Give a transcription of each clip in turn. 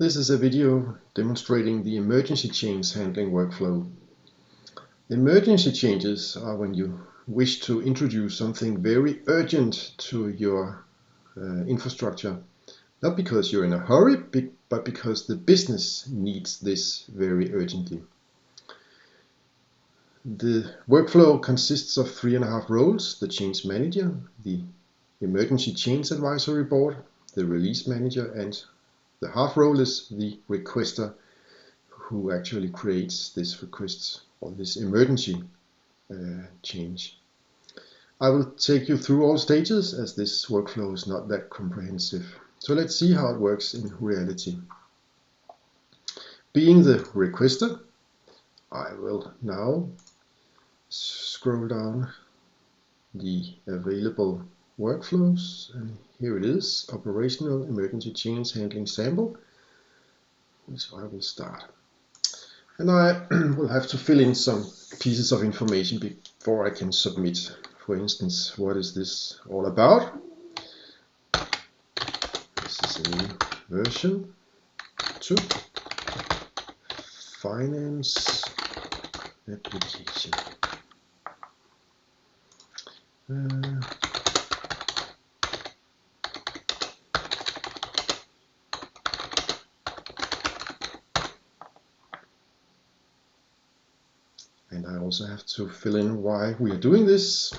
This is a video demonstrating the emergency change handling workflow. Emergency changes are when you wish to introduce something very urgent to your infrastructure. Not because you're in a hurry, but because the business needs this very urgently. The workflow consists of 3.5 roles: the change manager, the emergency change advisory board, the release manager, and the half role is the requester, who actually creates this request or this emergency change. I will take you through all stages, as this workflow is not that comprehensive. So let's see how it works in reality. Being the requester, I will now scroll down the available workflows, and here it is: operational emergency change handling sample, which I will start. And I will have to fill in some pieces of information before I can submit. For instance, what is this all about? This is a new version 2. Finance application. And I also have to fill in why we are doing this.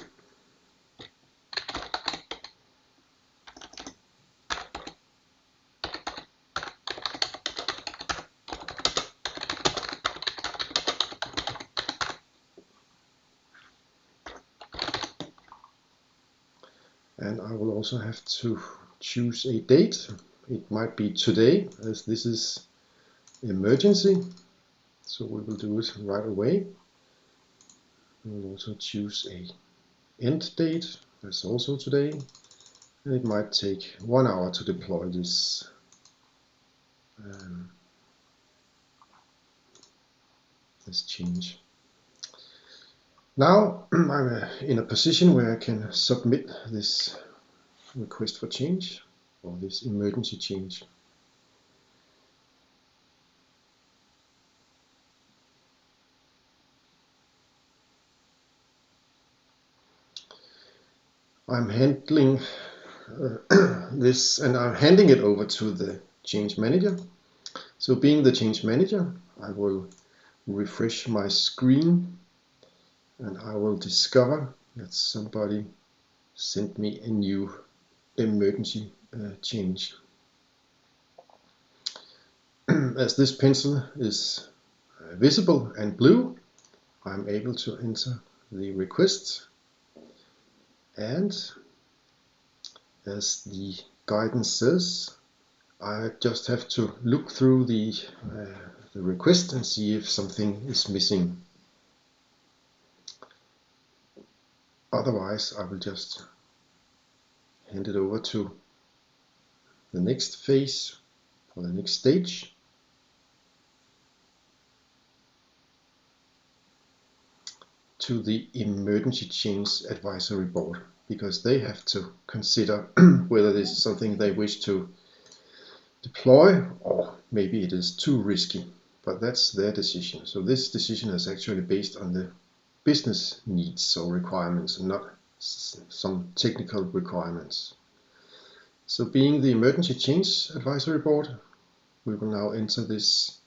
And I will also have to choose a date. It might be today, as this is emergency, so we will do it right away. We will also choose a end date, that's also today, and it might take 1 hour to deploy this this change. Now I'm in a position where I can submit this request for change, or this emergency change. I'm handling this, and I'm handing it over to the change manager. So being the change manager, I will refresh my screen, and I will discover that somebody sent me a new emergency change. As this pencil is visible and blue, I'm able to enter the request, and as the guidance says, I just have to look through the request and see if something is missing. Otherwise, I will just hand it over to the next phase, or the next stage. To the emergency change advisory board, because they have to consider whether this is something they wish to deploy, or maybe it is too risky, but that's their decision. So this decision is actually based on the business needs or requirements, and not some technical requirements. So being the emergency change advisory board, we will now enter this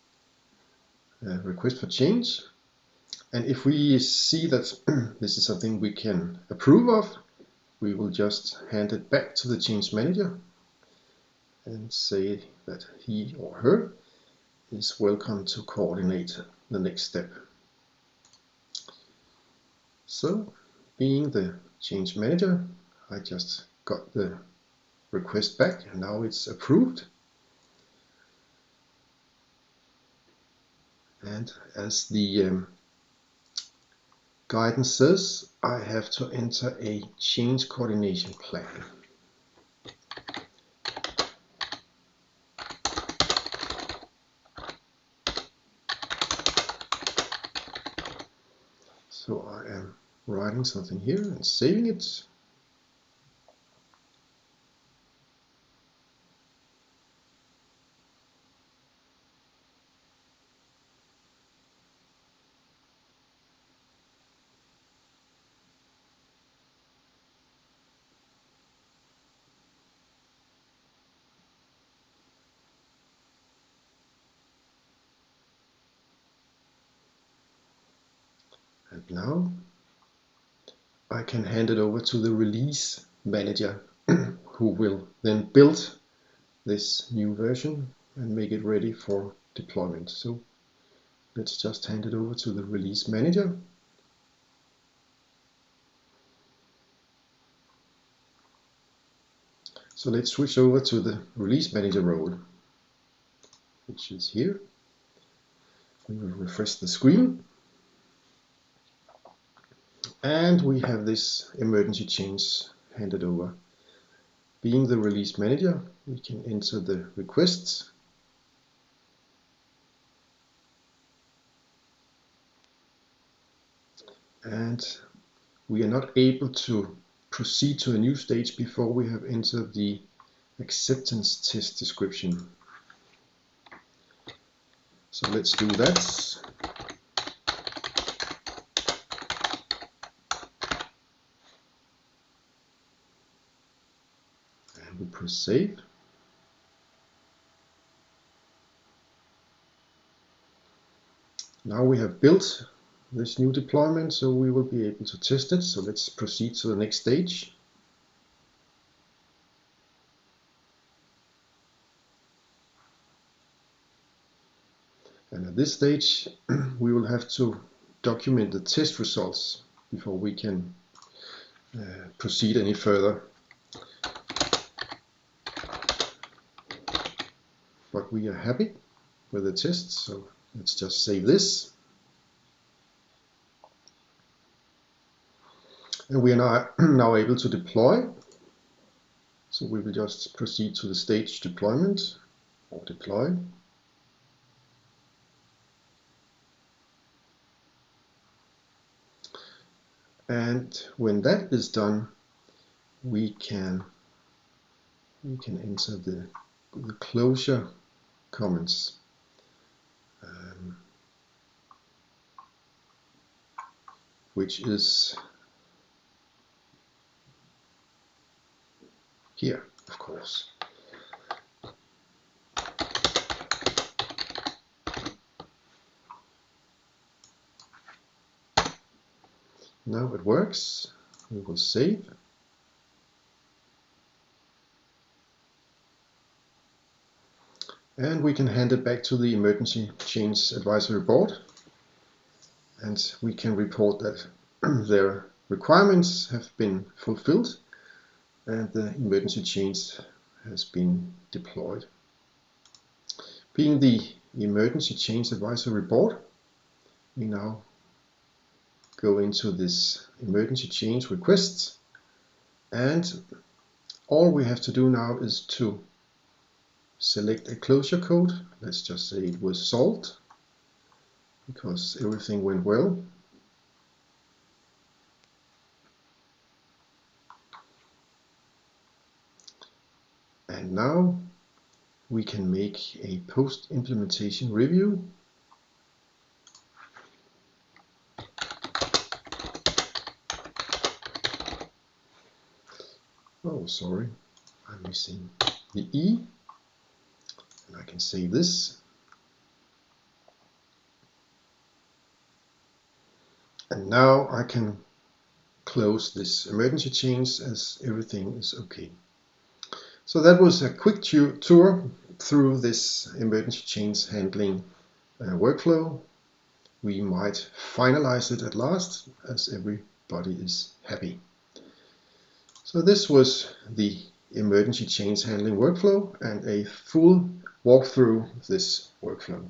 request for change. And if we see that this is something we can approve of, we will just hand it back to the change manager and say that he or her is welcome to coordinate the next step. So, being the change manager, I just got the request back, and now it's approved. And as the guidance says, I have to enter a change coordination plan. So I am writing something here and saving it. And now I can hand it over to the release manager who will then build this new version and make it ready for deployment. So let's just hand it over to the release manager. So let's switch over to the release manager role, which is here. We will refresh the screen. And we have this emergency change handed over. Being the release manager, we can enter the requests. And we are not able to proceed to a new stage before we have entered the acceptance test description. So let's do that. And we press save. Now we have built this new deployment, so we will be able to test it. So let's proceed to the next stage. And at this stage, we will have to document the test results before we can proceed any further. But we are happy with the tests, so let's just save this. And we are now able to deploy. So we will just proceed to the stage deployment or deploy. And when that is done, we can enter the closure comments. Which is here, of course. Now it works. We will save. And we can hand it back to the Emergency Change Advisory Board. And we can report that their requirements have been fulfilled and the emergency change has been deployed. Being the Emergency Change Advisory Board, we now go into this emergency change requests, and all we have to do now is to select a closure code. Let's just say it was solved because everything went well. And now we can make a post-implementation review. Oh, sorry, I'm missing the E. And I can save this. And now I can close this emergency change as everything is okay. So that was a quick tour through this emergency change handling workflow. We might finalize it at last as everybody is happy. So this was the emergency change handling workflow and a full walkthrough of this workflow.